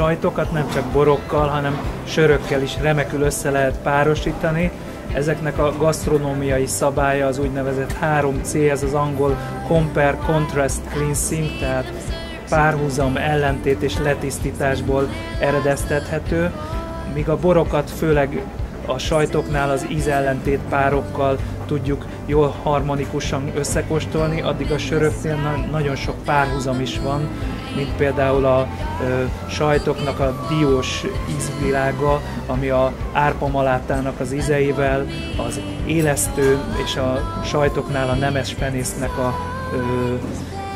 sajtokat nem csak borokkal, hanem sörökkel is remekül össze lehet párosítani. Ezeknek a gasztronómiai szabálya az úgynevezett 3C, ez az angol Compare, Contrast, Cleansing, tehát párhuzam, ellentét és letisztításból eredeztethető, míg a borokat főleg a sajtoknál az ízellentét párokkal tudjuk jól harmonikusan összekóstolni, addig a söröknél nagyon sok párhuzam is van, mint például a sajtoknak a diós ízvilága, ami a árpamalátának az ízeivel, az élesztő és a sajtoknál a nemes penésznek a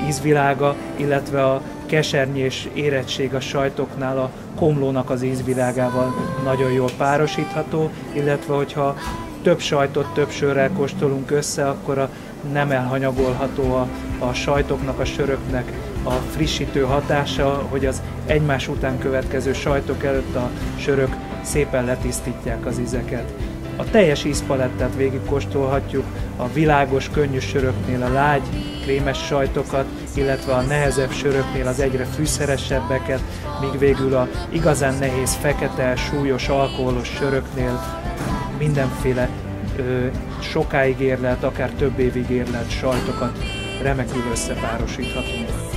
ízvilága, illetve a kesernyés érettség a sajtoknál a komlónak az ízvilágával nagyon jól párosítható, illetve hogyha több sajtot több sörrel kóstolunk össze, akkor nem elhanyagolható a sajtoknak, a söröknek a frissítő hatása, hogy az egymás után következő sajtok előtt a sörök szépen letisztítják az ízeket. A teljes ízpalettát végigkóstolhatjuk, a világos, könnyű söröknél a lágy, krémes sajtokat, illetve a nehezebb söröknél az egyre fűszeresebbeket, míg végül a igazán nehéz, fekete, súlyos, alkoholos söröknél mindenféle sokáig érlelt, akár több évig érlelt sajtokat remekül összepárosíthatunk.